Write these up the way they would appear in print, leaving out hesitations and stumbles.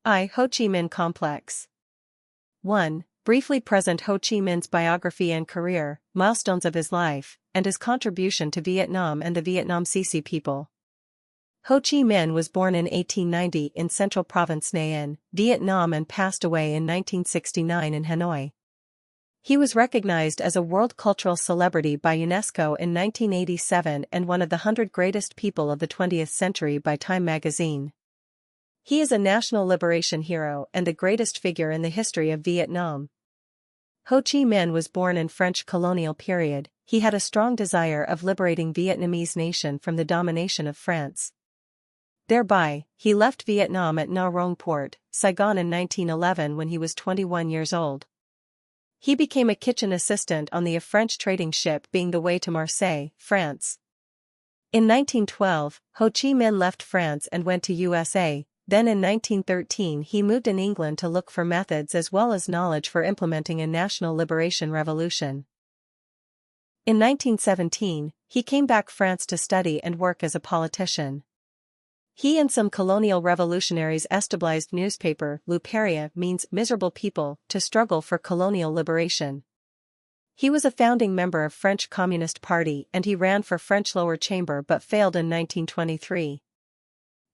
Ho Chi Minh Complex. 1. Briefly present Ho Chi Minh's biography and career, milestones of his life, and his contribution to Vietnam and the Vietnamsese people. Ho Chi Minh was born in 1890 in Central Province Nha An, Vietnam and passed away in 1969 in Hanoi. He was recognized as a world cultural celebrity by UNESCO in 1987 and one of the 100 greatest people of the 20th century by Time magazine. He is a national liberation hero and the greatest figure in the history of Vietnam. Ho Chi Minh was born in French colonial period. He had a strong desire of liberating Vietnamese nation from the domination of France. Thereby, he left Vietnam at Nha Rong Port, Saigon in 1911 when he was 21 years old. He became a kitchen assistant on the French trading ship being the way to Marseille, France. In 1912, Ho Chi Minh left France and went to USA. Then in 1913 he moved in England to look for methods as well as knowledge for implementing a national liberation revolution. In 1917, he came back France to study and work as a politician. He and some colonial revolutionaries established newspaper, Le Paria means miserable people, to struggle for colonial liberation. He was a founding member of French Communist Party and he ran for French lower chamber but failed in 1923.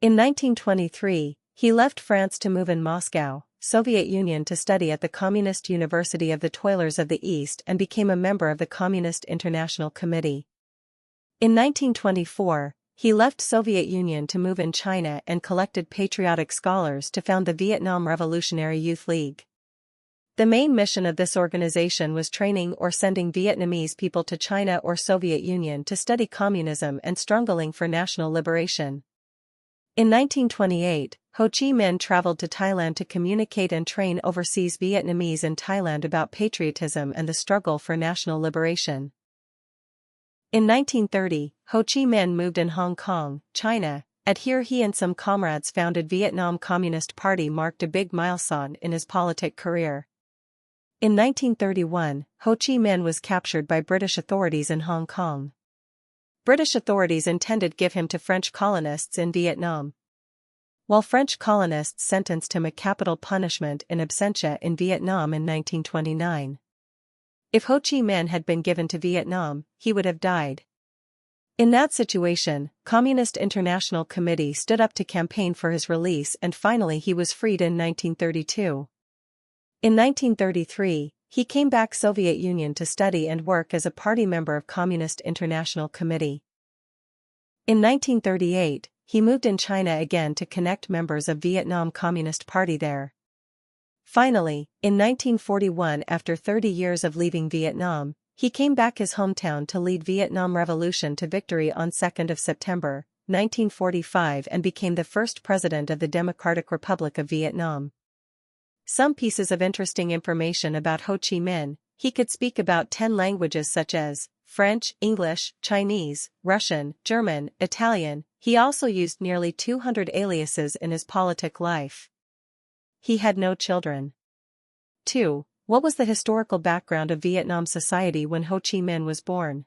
In 1923, he left France to move in Moscow, Soviet Union to study at the Communist University of the Toilers of the East and became a member of the Communist International Committee. In 1924, he left Soviet Union to move in China and collected patriotic scholars to found the Vietnam Revolutionary Youth League. The main mission of this organization was training or sending Vietnamese people to China or Soviet Union to study communism and struggling for national liberation. In 1928, Ho Chi Minh traveled to Thailand to communicate and train overseas Vietnamese in Thailand about patriotism and the struggle for national liberation. In 1930, Ho Chi Minh moved in Hong Kong, China, and here he and some comrades founded Vietnam Communist Party, marked a big milestone in his politic career. In 1931, Ho Chi Minh was captured by British authorities in Hong Kong. British authorities intended to give him to French colonists in Vietnam, while French colonists sentenced him a capital punishment in absentia in Vietnam in 1929. If Ho Chi Minh had been given to Vietnam, he would have died. In that situation, Communist International Committee stood up to campaign for his release and finally he was freed in 1932. In 1933, he came back Soviet Union to study and work as a party member of Communist International Committee. In 1938, he moved in China again to connect members of Vietnam Communist Party there. Finally, in 1941, after 30 years of leaving Vietnam, he came back his hometown to lead Vietnam Revolution to victory on 2nd of September, 1945 and became the first president of the Democratic Republic of Vietnam. Some pieces of interesting information about Ho Chi Minh: he could speak about 10 languages such as French, English, Chinese, Russian, German, Italian. He also used nearly 200 aliases in his politic life. He had no children. 2. What was the historical background of Vietnam society when Ho Chi Minh was born?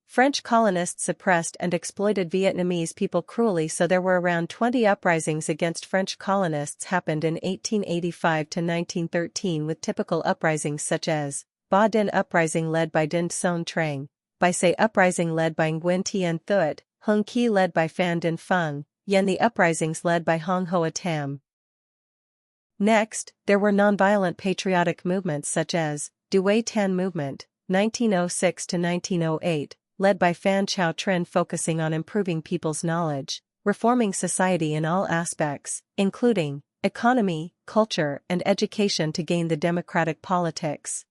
French colonists suppressed and exploited Vietnamese people cruelly, so there were around 20 uprisings against French colonists happened in 1885 to 1913, with typical uprisings such as Ba Dinh uprising led by Dinh Son Trang, Bai Se uprising led by Nguyen Tien Thuot, Hung Ki led by Phan Dinh Phung, Yen the uprisings led by Hong Hoa Tam. Next, there were nonviolent patriotic movements such as Duay Tan Movement, 1906 to 1908, led by Phan Chau Trinh, focusing on improving people's knowledge, reforming society in all aspects, including economy, culture, and education to gain the democratic politics.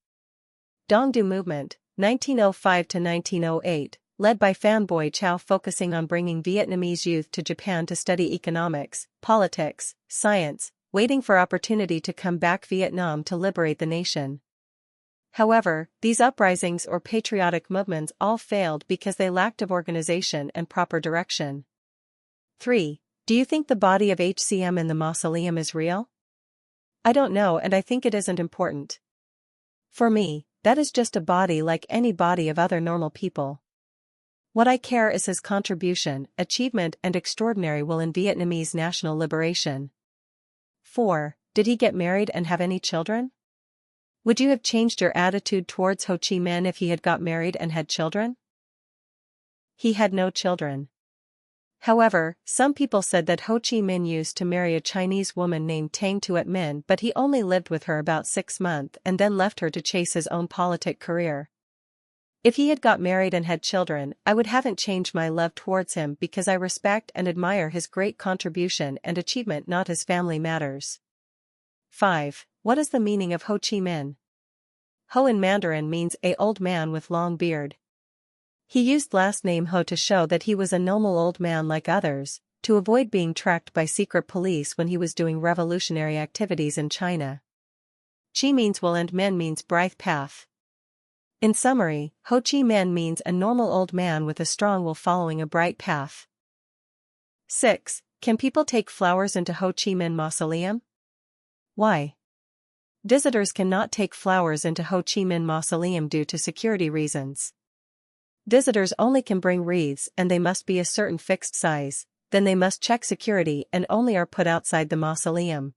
Dong Du Movement, 1905 to 1908, led by Phan Boi Chau, focusing on bringing Vietnamese youth to Japan to study economics, politics, science, waiting for opportunity to come back Vietnam to liberate the nation. However, these uprisings or patriotic movements all failed because they lacked of organization and proper direction. 3. Do you think the body of HCM in the mausoleum is real? I don't know, and I think it isn't important. For me, that is just a body like any body of other normal people. What I care is his contribution, achievement and extraordinary will in Vietnamese national liberation. 4. Did he get married and have any children? Would you have changed your attitude towards Ho Chi Minh if he had got married and had children? He had no children. However, some people said that Ho Chi Minh used to marry a Chinese woman named Tang Tuet Minh, but he only lived with her about 6 months and then left her to chase his own politic career. If he had got married and had children, I would haven't changed my love towards him because I respect and admire his great contribution and achievement, not his family matters. 5. What is the meaning of Ho Chi Minh? Ho in Mandarin means a old man with long beard. He used last name Ho to show that he was a normal old man like others, to avoid being tracked by secret police when he was doing revolutionary activities in China. Chi means will and Minh means bright path. In summary, Ho Chi Minh means a normal old man with a strong will following a bright path. 6. Can people take flowers into Ho Chi Minh Mausoleum? Why? Visitors cannot take flowers into Ho Chi Minh Mausoleum due to security reasons. Visitors only can bring wreaths and they must be a certain fixed size, then they must check security and only are put outside the mausoleum.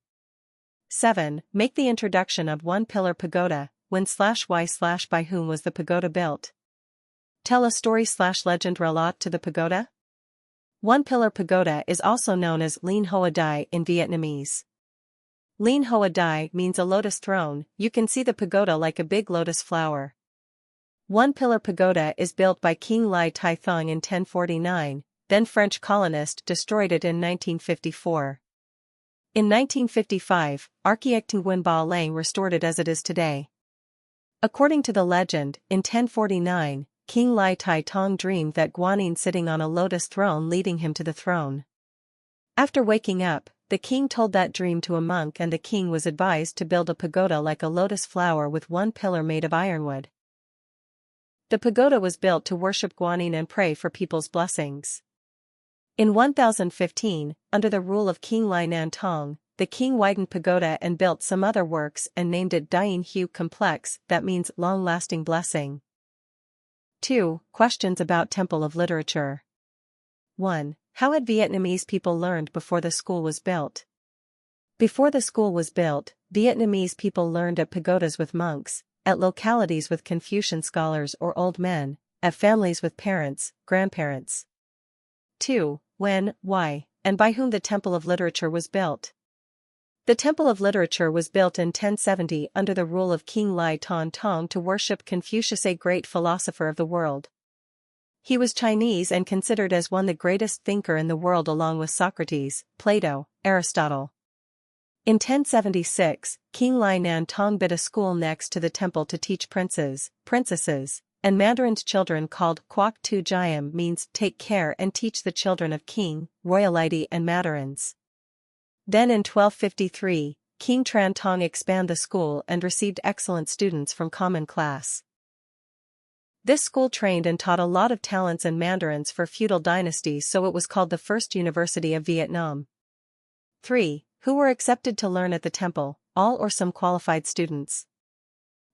7. Make the introduction of one-pillar pagoda. When/why/by whom was the pagoda built? Tell a story/legend related to the pagoda. One-pillar pagoda is also known as Lien Hoa Dai in Vietnamese. Lien Hoa Dai means a lotus throne. You can see the pagoda like a big lotus flower. One-pillar pagoda is built by King Lai Tai Thong in 1049, then French colonist destroyed it in 1954. In 1955, architect Nguyen Ba Lang restored it as it is today. According to the legend, in 1049, King Lai Tai Thong dreamed that Guanyin sitting on a lotus throne leading him to the throne. After waking up, the king told that dream to a monk and the king was advised to build a pagoda like a lotus flower with one pillar made of ironwood. The pagoda was built to worship Guanyin and pray for people's blessings. In 1015, under the rule of King Lai Nan Tong, the king widened pagoda and built some other works and named it Dien Hu Complex, that means long-lasting blessing. 2. Questions about Temple of Literature. 1. How had Vietnamese people learned before the school was built? Before the school was built, Vietnamese people learned at pagodas with monks, at localities with Confucian scholars or old men, at families with parents, grandparents. 2. When, why, and by whom the Temple of Literature was built. The Temple of Literature was built in 1070 under the rule of King Lai Ton Tong to worship Confucius, a great philosopher of the world. He was Chinese and considered as one the greatest thinker in the world along with Socrates, Plato, Aristotle. In 1076, King Lai Nan Tong built a school next to the temple to teach princes, princesses, and Mandarin's children called Quoc Tu Jiam means take care and teach the children of king, royalty and Mandarins. Then in 1253, King Tran Tong expanded the school and received excellent students from common class. This school trained and taught a lot of talents and Mandarins for feudal dynasties, so it was called the First University of Vietnam. 3. Who were accepted to learn at the temple, all or some qualified students?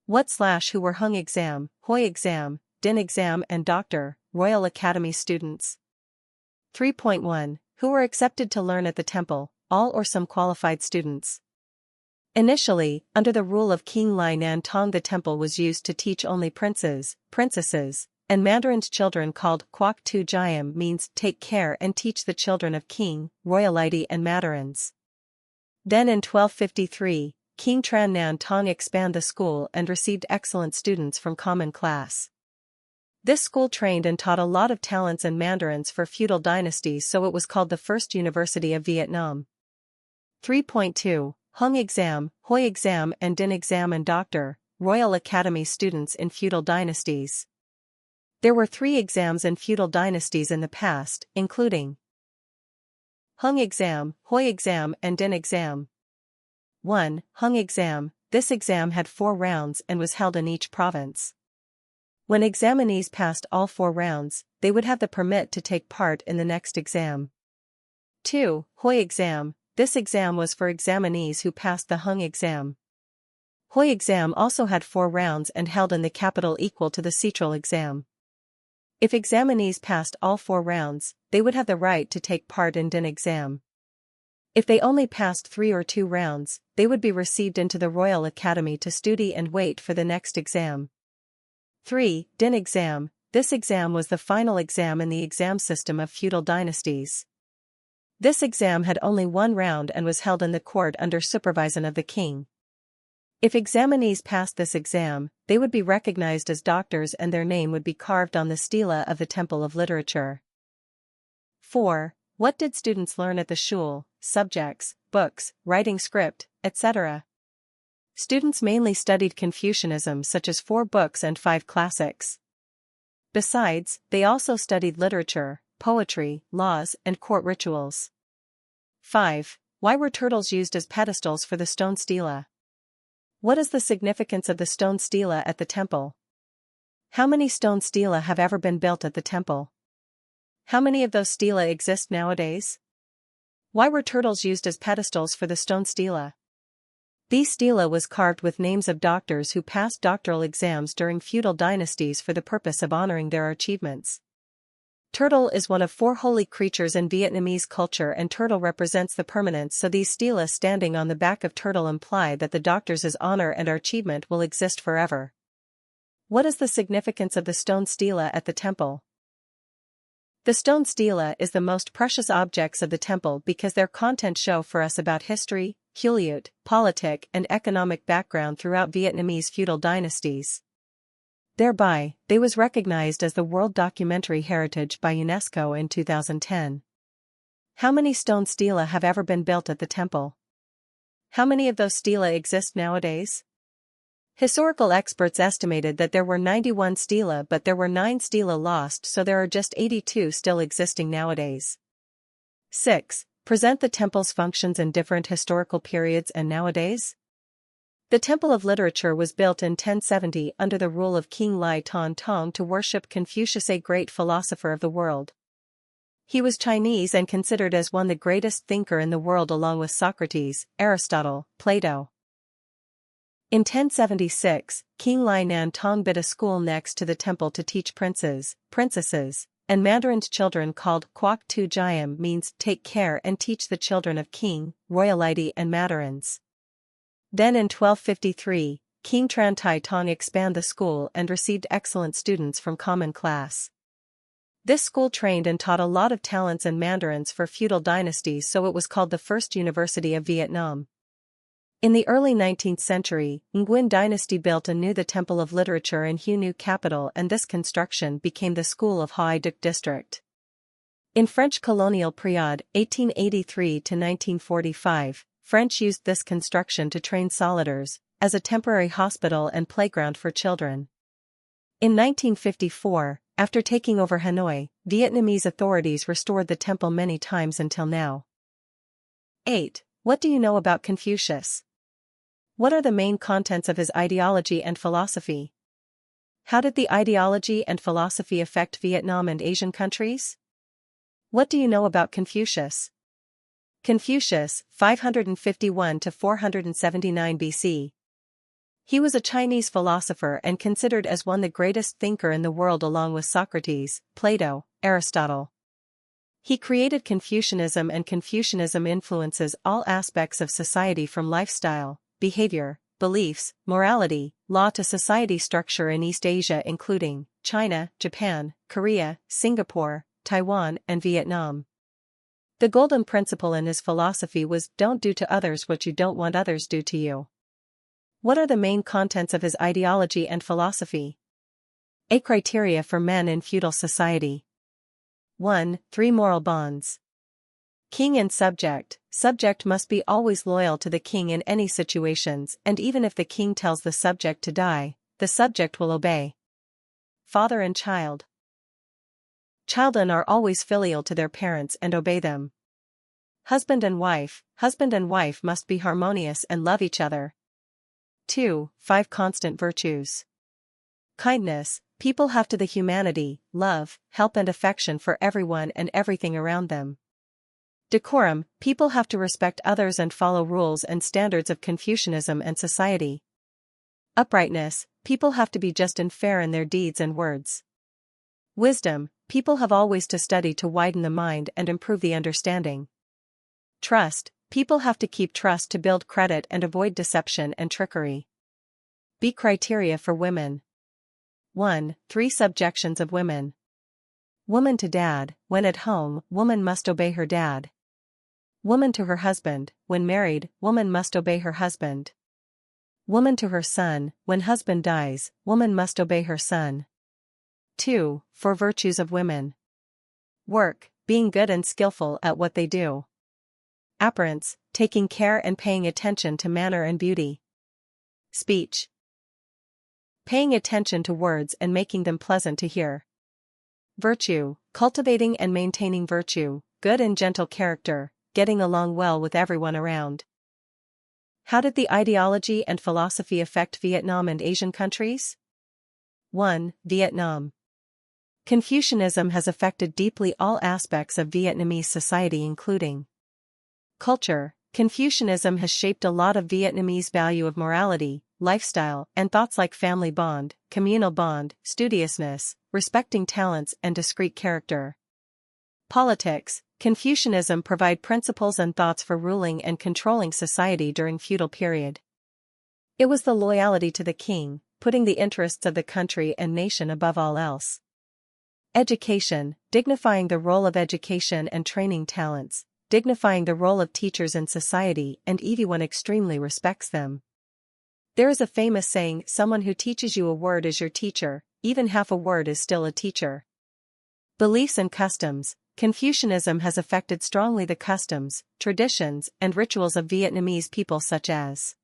Who were hung exam, hoi exam, din exam and doctor, Royal Academy students. 3.1. Who were accepted to learn at the temple, all or some qualified students? Initially, under the rule of King Lai Nan Tong, the temple was used to teach only princes, princesses, and Mandarin's children called Quoc Tu Jiam means take care and teach the children of king, royalty and Mandarins. Then in 1253, King Tran Nan Tong expanded the school and received excellent students from common class. This school trained and taught a lot of talents and Mandarins for feudal dynasties, so it was called the First University of Vietnam. 3.2. Hung exam, hoi exam and din exam and doctor, Royal Academy students in feudal dynasties. There were 3 exams in feudal dynasties in the past, including Hung exam, hoi exam and din exam. 1. Hung exam. This exam had 4 rounds and was held in each province. When examinees passed all 4 rounds, they would have the permit to take part in the next exam. 2. Hoi exam. This exam was for examinees who passed the hung exam. Hoi exam also had 4 rounds and held in the capital equal to the central exam. If examinees passed all 4 rounds, they would have the right to take part in din exam. If they only passed 3 or 2 rounds, they would be received into the Royal Academy to study and wait for the next exam. 3. Din exam. This exam was the final exam in the exam system of feudal dynasties. This exam had only 1 round and was held in the court under supervision of the king. If examinees passed this exam, they would be recognized as doctors and their name would be carved on the stela of the Temple of Literature. 4. What did students learn at the Schule? Subjects, books, writing script, etc. Students mainly studied Confucianism such as 4 books and 5 classics. Besides, they also studied literature, poetry, laws, and court rituals. 5. Why were turtles used as pedestals for the stone stela? What is the significance of the stone stela at the temple? How many stone stela have ever been built at the temple? How many of those stela exist nowadays? Why were turtles used as pedestals for the stone stela? These stela was carved with names of doctors who passed doctoral exams during feudal dynasties for the purpose of honoring their achievements. Turtle is one of 4 holy creatures in Vietnamese culture and turtle represents the permanence, so these stela standing on the back of turtle imply that the doctor's honor and achievement will exist forever. What is the significance of the stone stela at the temple? The stone stela is the most precious objects of the temple because their content show for us about history, culture, politic and economic background throughout Vietnamese feudal dynasties. Thereby, they was recognized as the World Documentary Heritage by UNESCO in 2010. How many stone stela have ever been built at the temple? How many of those stela exist nowadays? Historical experts estimated that there were 91 stela, but there were 9 stela lost, so there are just 82 still existing nowadays. 6. Present the temple's functions in different historical periods and nowadays. The Temple of Literature was built in 1070 under the rule of King Lai Ton Tong to worship Confucius, a great philosopher of the world. He was Chinese and considered as one the greatest thinker in the world along with Socrates, Aristotle, Plato. In 1076, King Lai Nan Tong built a school next to the temple to teach princes, princesses, and Mandarin children called Quoc Tu Jiam, means take care and teach the children of king, royalty and Mandarins. Then in 1253, King Tran Tai Tong expanded the school and received excellent students from common class. This school trained and taught a lot of talents and Mandarins for feudal dynasties, so it was called the First University of Vietnam. In the early 19th century, Nguyen dynasty built anew the Temple of Literature in Hue New capital, and this construction became the School of Hai Duc district. In French colonial period, 1883 to 1945, French used this construction to train soldiers, as a temporary hospital and playground for children. In 1954, after taking over Hanoi, Vietnamese authorities restored the temple many times until now. 8. What do you know about Confucius? What are the main contents of his ideology and philosophy? How did the ideology and philosophy affect Vietnam and Asian countries? What do you know about Confucius? Confucius, 551 to 479 BC. He was a Chinese philosopher and considered as one the greatest thinker in the world along with Socrates, Plato, Aristotle. He created Confucianism, and Confucianism influences all aspects of society from lifestyle, behavior, beliefs, morality, law to society structure in East Asia including China, Japan, Korea, Singapore, Taiwan, and Vietnam. The golden principle in his philosophy was, don't do to others what you don't want others do to you. What are the main contents of his ideology and philosophy? 8 criteria for men in feudal society. 1. 3 moral bonds. King and subject. Subject must be always loyal to the king in any situations, and even if the king tells the subject to die, the subject will obey. Father and child. Children are always filial to their parents and obey them. Husband and wife. Husband and wife must be harmonious and love each other. 2. 5 constant virtues. Kindness. People have to the humanity, love, help and affection for everyone and everything around them. Decorum. People have to respect others and follow rules and standards of Confucianism and society. Uprightness. People have to be just and fair in their deeds and words. Wisdom. People have always to study to widen the mind and improve the understanding. Trust. People have to keep trust to build credit and avoid deception and trickery. B. Criteria for women. 1. 3 subjections of women. Woman to dad: when at home, woman must obey her dad. Woman to her husband: when married, woman must obey her husband. Woman to her son: when husband dies, woman must obey her son. 2. 4 virtues of women. Work: being good and skillful at what they do. Appearance: taking care and paying attention to manner and beauty. Speech: paying attention to words and making them pleasant to hear. Virtue: cultivating and maintaining virtue, good and gentle character, getting along well with everyone around. How did the ideology and philosophy affect Vietnam and Asian countries? 1. Vietnam. Confucianism has affected deeply all aspects of Vietnamese society including culture. Confucianism has shaped a lot of Vietnamese value of morality, lifestyle, and thoughts like family bond, communal bond, studiousness, respecting talents and discreet character. Politics. Confucianism provide principles and thoughts for ruling and controlling society during feudal period. It was the loyalty to the king, putting the interests of the country and nation above all else. Education, dignifying the role of education and training talents, dignifying the role of teachers in society and everyone extremely respects them. There is a famous saying, someone who teaches you a word is your teacher, even half a word is still a teacher. Beliefs and customs. Confucianism has affected strongly the customs, traditions, and rituals of Vietnamese people such as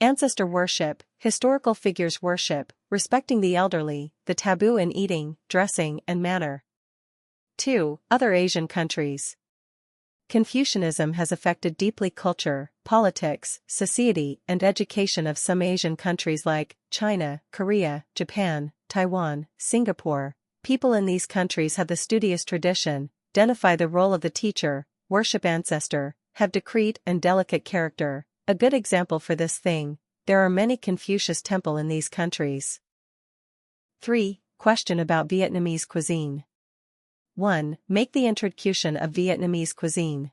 ancestor worship, historical figures worship, respecting the elderly, the taboo in eating, dressing, and manner. 2. Other Asian countries. Confucianism has affected deeply culture, politics, society, and education of some Asian countries like China, Korea, Japan, Taiwan, Singapore. People in these countries have the studious tradition, identify the role of the teacher, worship ancestor, have discreet and delicate character. A good example for this thing, there are many Confucius temple in these countries. 3. Question about Vietnamese cuisine. 1. Make the introduction of Vietnamese cuisine.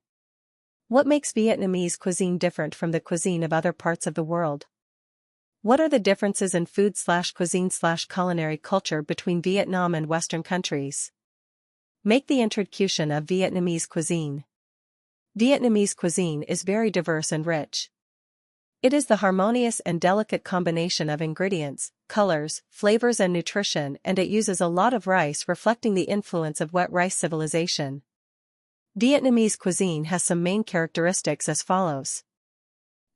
What makes Vietnamese cuisine different from the cuisine of other parts of the world? What are the differences in food/cuisine/culinary culture between Vietnam and Western countries? Make the introduction of Vietnamese cuisine. Vietnamese cuisine is very diverse and rich. It is the harmonious and delicate combination of ingredients, colors, flavors and nutrition, and it uses a lot of rice, reflecting the influence of wet rice civilization. Vietnamese cuisine has some main characteristics as follows.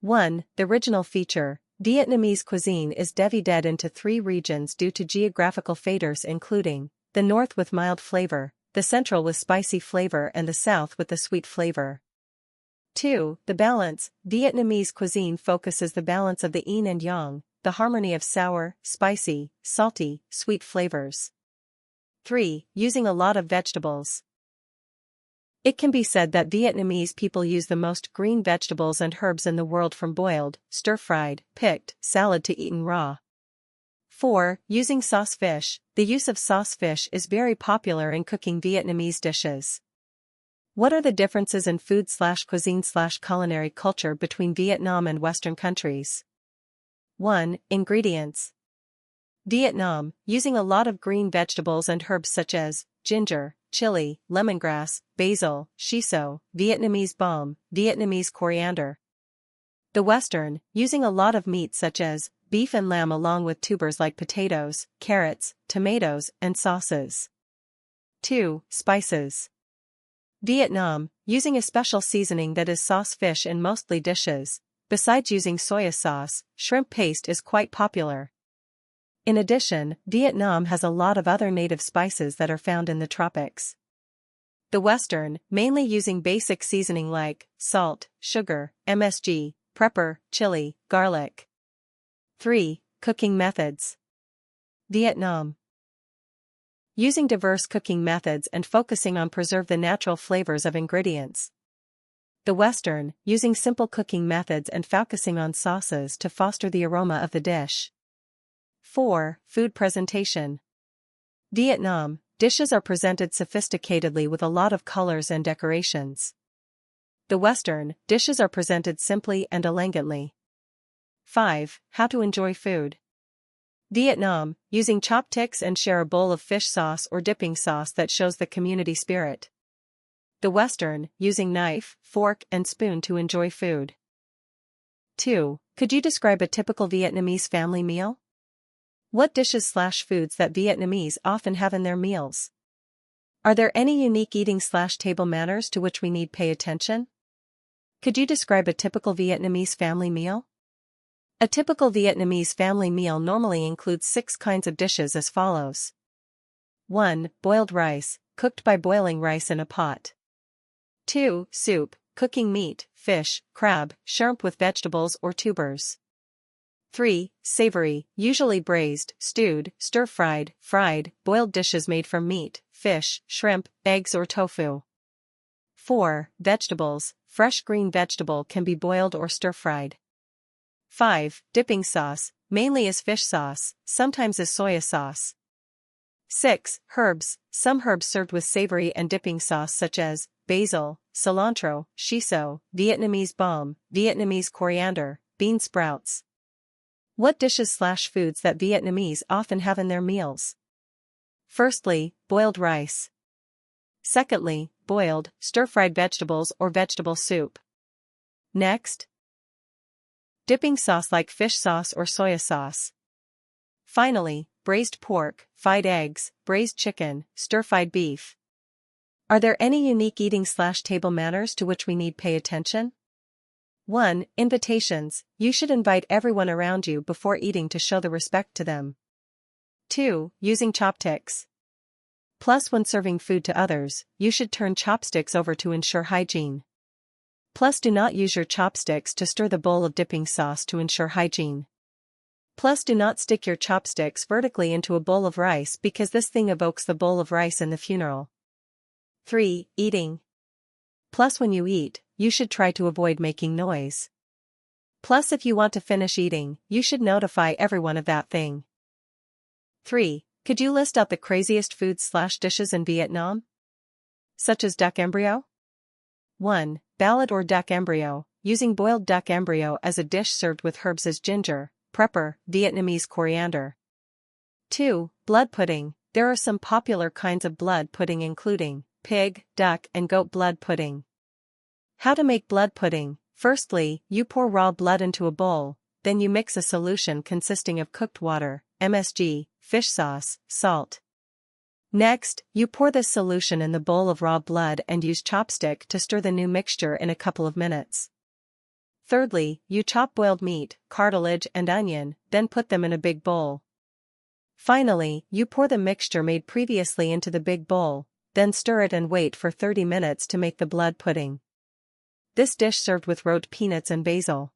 1. The original feature. Vietnamese cuisine is divided into 3 regions due to geographical factors including the north with mild flavor, the central with spicy flavor and the south with the sweet flavor. 2. The balance. Vietnamese cuisine focuses the balance of the yin and yang, the harmony of sour, spicy, salty, sweet flavors. 3. Using a lot of vegetables. It can be said that Vietnamese people use the most green vegetables and herbs in the world, from boiled, stir-fried, picked, salad to eaten raw. 4. Using sauce fish. The use of sauce fish is very popular in cooking Vietnamese dishes. What are the differences in food/cuisine/culinary culture between Vietnam and Western countries? 1. Ingredients. Vietnam, using a lot of green vegetables and herbs such as ginger, chili, lemongrass, basil, shiso, Vietnamese balm, Vietnamese coriander. The Western, using a lot of meat such as beef and lamb along with tubers like potatoes, carrots, tomatoes, and sauces. 2. Spices. Vietnam, using a special seasoning that is sauce fish in mostly dishes. Besides using soya sauce, shrimp paste is quite popular. In addition, Vietnam has a lot of other native spices that are found in the tropics. The Western, mainly using basic seasoning like salt, sugar, MSG, pepper, chili, garlic. 3. Cooking methods. Vietnam, using diverse cooking methods and focusing on preserve the natural flavors of ingredients. The Western, using simple cooking methods and focusing on sauces to foster the aroma of the dish. 4. Food presentation. Vietnam, dishes are presented sophisticatedly with a lot of colors and decorations. The Western, dishes are presented simply and elegantly. 5. How to enjoy food. Vietnam, using chopsticks and share a bowl of fish sauce or dipping sauce that shows the community spirit. The Western, using knife, fork, and spoon to enjoy food. 2. Could you describe a typical Vietnamese family meal? What dishes/foods that Vietnamese often have in their meals? Are there any unique eating/table manners to which we need pay attention? Could you describe a typical Vietnamese family meal? A typical Vietnamese family meal normally includes 6 kinds of dishes as follows. 1. Boiled rice, cooked by boiling rice in a pot. 2. Soup, cooking meat, fish, crab, shrimp with vegetables or tubers. 3. Savory, usually braised, stewed, stir-fried, fried, boiled dishes made from meat, fish, shrimp, eggs or tofu. 4. Vegetables, fresh green vegetable can be boiled or stir-fried. 5. Dipping sauce, mainly as fish sauce, sometimes as soya sauce. 6. Herbs, some herbs served with savory and dipping sauce such as basil, cilantro, shiso, Vietnamese balm, Vietnamese coriander, bean sprouts. What dishes/foods that Vietnamese often have in their meals? Firstly, boiled rice. Secondly, boiled, stir-fried vegetables or vegetable soup. Next, dipping sauce like fish sauce or soya sauce. Finally, braised pork, fried eggs, braised chicken, stir-fried beef. Are there any unique eating/table manners to which we need pay attention? 1. Invitations, you should invite everyone around you before eating to show the respect to them. 2. Using chopsticks. Plus, when serving food to others, you should turn chopsticks over to ensure hygiene. Plus, do not use your chopsticks to stir the bowl of dipping sauce to ensure hygiene. Plus, do not stick your chopsticks vertically into a bowl of rice because this thing evokes the bowl of rice in the funeral. 3. Eating. Plus, when you eat, you should try to avoid making noise. Plus, if you want to finish eating, you should notify everyone of that thing. 3. Could you list out the craziest foods/dishes in Vietnam? Such as duck embryo? 1. Ballad or duck embryo, using boiled duck embryo as a dish served with herbs as ginger, pepper, Vietnamese coriander. 2. Blood pudding, there are some popular kinds of blood pudding including pig, duck and goat blood pudding. How to make blood pudding? Firstly, you pour raw blood into a bowl, then you mix a solution consisting of cooked water, MSG, fish sauce, salt. Next, you pour this solution in the bowl of raw blood and use chopstick to stir the new mixture in a couple of minutes. Thirdly, you chop boiled meat, cartilage and onion, then put them in a big bowl. Finally, you pour the mixture made previously into the big bowl, then stir it and wait for 30 minutes to make the blood pudding. This dish served with roast peanuts and basil.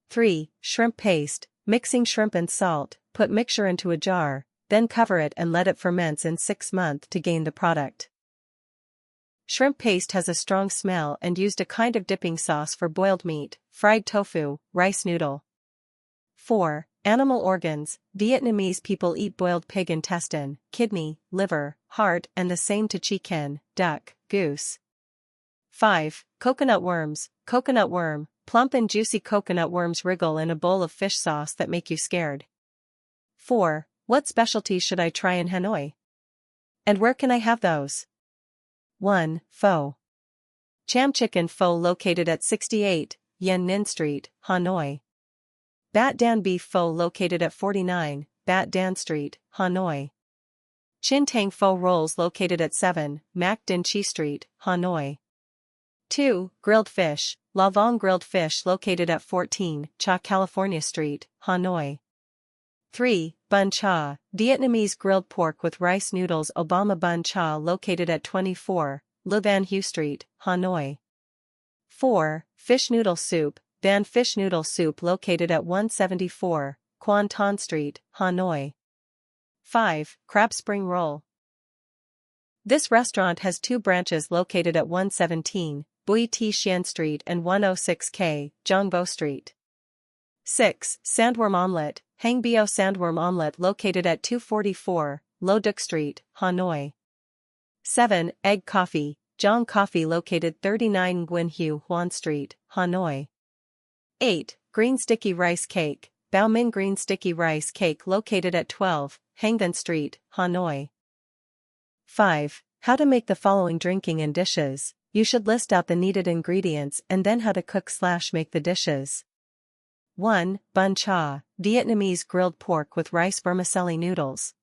3. Shrimp paste, mixing shrimp and salt, put mixture into a jar, then cover it and let it ferment in 6 months to gain the product. Shrimp paste has a strong smell and used a kind of dipping sauce for boiled meat, fried tofu, rice noodle. 4. Animal organs, Vietnamese people eat boiled pig intestine, kidney, liver, heart and the same to chicken, duck, goose. 5. Coconut worms, coconut worm, plump and juicy coconut worms wriggle in a bowl of fish sauce that make you scared. 4. What specialties should I try in Hanoi? And where can I have those? 1. Pho. Cham chicken pho located at 68 Yen Ninh Street, Hanoi. Bat Dan beef pho located at 49 Bat Dan Street, Hanoi. Chin Tang pho rolls located at 7 Mac Din Chi Street, Hanoi. 2. Grilled fish, La Vong grilled fish located at 14 Cha California Street, Hanoi. 3. Bun cha, Vietnamese grilled pork with rice noodles Obama bun cha located at 24 Le Van Hue Street, Hanoi. 4. Fish noodle soup, Van fish noodle soup located at 174 Quan Ton Street, Hanoi. 5. Crab spring roll. This restaurant has 2 branches located at 117 Bui Ti Xian Street and 106K Zhongbo Street. 6. Sandworm omelette, Hang Bio sandworm omelette located at 244 Lo Duc Street, Hanoi. 7. Egg coffee, Jong Coffee located 39 Nguyen Hue Hoan Street, Hanoi. 8. Green Sticky Rice Cake, Bao Minh Green Sticky Rice Cake located at 12 Hang Thanh Street, Hanoi. 5. How to make the following drinking and dishes. You should list out the needed ingredients and then how to cook/make the dishes. 1. Bun cha, Vietnamese grilled pork with rice vermicelli noodles.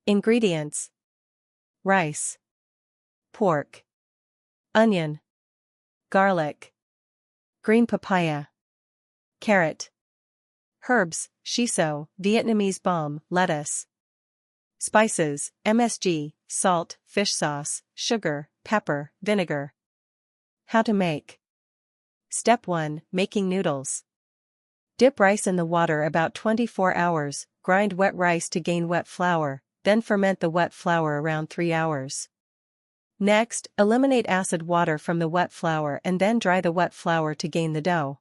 Ingredients: rice, pork, onion, garlic, green papaya, carrot, herbs, shiso, Vietnamese balm, lettuce. Spices, MSG, salt, fish sauce, sugar, pepper, vinegar. How to make. Step 1. Making noodles. Dip rice in the water about 24 hours, grind wet rice to gain wet flour, then ferment the wet flour around 3 hours. Next, eliminate acid water from the wet flour and then dry the wet flour to gain the dough.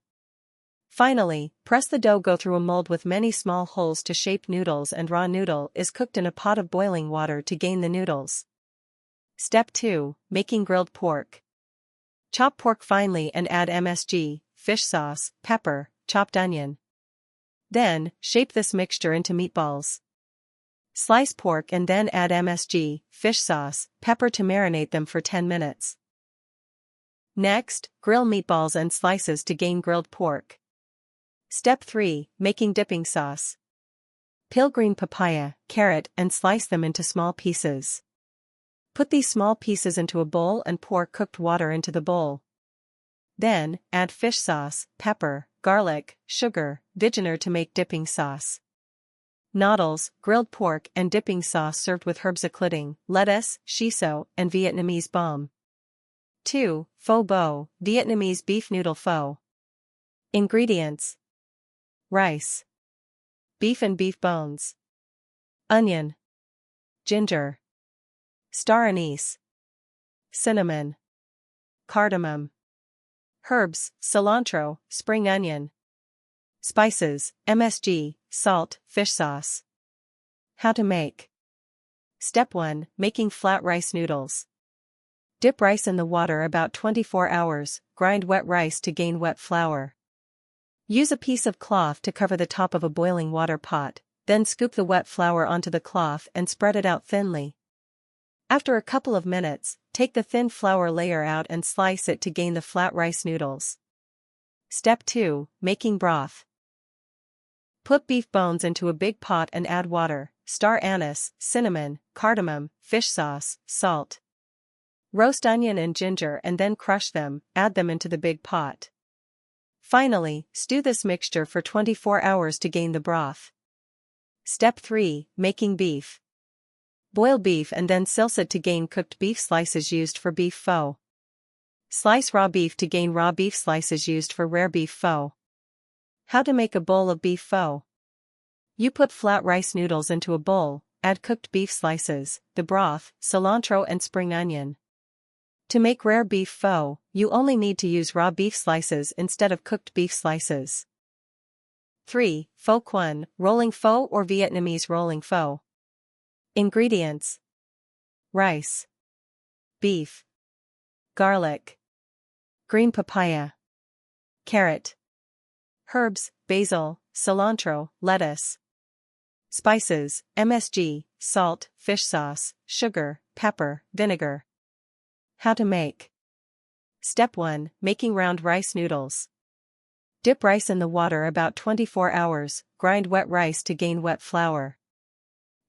Finally, press the dough, go through a mold with many small holes to shape noodles, and raw noodle is cooked in a pot of boiling water to gain the noodles. Step 2. Making grilled pork. Chop pork finely and add MSG, fish sauce, pepper, chopped onion. Then, shape this mixture into meatballs. Slice pork and then add MSG, fish sauce, pepper to marinate them for 10 minutes. Next, grill meatballs and slices to gain grilled pork. Step 3. Making dipping sauce. Peel green papaya, carrot and slice them into small pieces. Put these small pieces into a bowl and pour cooked water into the bowl. Then, add fish sauce, pepper, garlic, sugar, vinegar to make dipping sauce. Noodles, grilled pork and dipping sauce served with herbs including lettuce, shiso, and Vietnamese balm. 2. Pho bo, Vietnamese beef noodle pho. Ingredients: rice, beef and beef bones, onion, ginger, star anise, cinnamon, cardamom, herbs, cilantro, spring onion. Spices, MSG, salt, fish sauce. How to make. Step 1. Making flat rice noodles. Dip rice in the water about 24 hours, grind wet rice to gain wet flour. Use a piece of cloth to cover the top of a boiling water pot, then scoop the wet flour onto the cloth and spread it out thinly. After a couple of minutes, take the thin flour layer out and slice it to gain the flat rice noodles. Step 2. Making broth. Put beef bones into a big pot and add water, star anise, cinnamon, cardamom, fish sauce, salt. Roast onion and ginger and then crush them, add them into the big pot. Finally, stew this mixture for 24 hours to gain the broth. Step 3. Making beef. Boil beef and then silce it to gain cooked beef slices used for beef pho. Slice raw beef to gain raw beef slices used for rare beef pho. How to make a bowl of beef pho. You put flat rice noodles into a bowl, add cooked beef slices, the broth, cilantro and spring onion. To make rare beef pho, you only need to use raw beef slices instead of cooked beef slices. 3. Pho Quan, rolling pho or Vietnamese rolling pho. Ingredients: rice, beef, garlic, green papaya, carrot, herbs, basil, cilantro, lettuce. Spices, MSG, salt, fish sauce, sugar, pepper, vinegar. How to make. Step 1. Making round rice noodles. Dip rice in the water about 24 hours, grind wet rice to gain wet flour.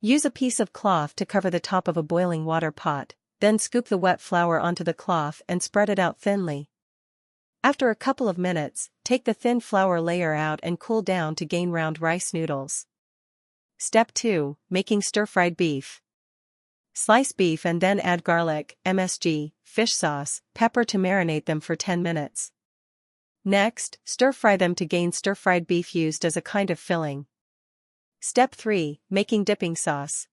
Use a piece of cloth to cover the top of a boiling water pot, then scoop the wet flour onto the cloth and spread it out thinly. After a couple of minutes, take the thin flour layer out and cool down to gain round rice noodles. Step 2. Making stir-fried beef. Slice beef and then add garlic, MSG, fish sauce, pepper to marinate them for 10 minutes. Next, stir-fry them to gain stir-fried beef used as a kind of filling. Step 3. Making dipping sauce.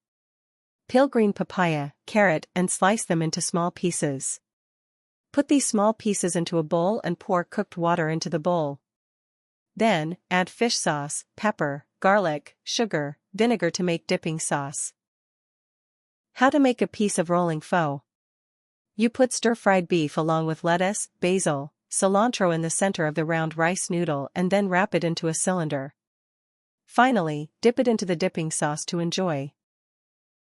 Peel green papaya, carrot and slice them into small pieces. Put these small pieces into a bowl and pour cooked water into the bowl. Then, add fish sauce, pepper, garlic, sugar, vinegar to make dipping sauce. How to make a piece of rolling pho. You put stir-fried beef along with lettuce, basil, cilantro in the center of the round rice noodle and then wrap it into a cylinder. Finally, dip it into the dipping sauce to enjoy.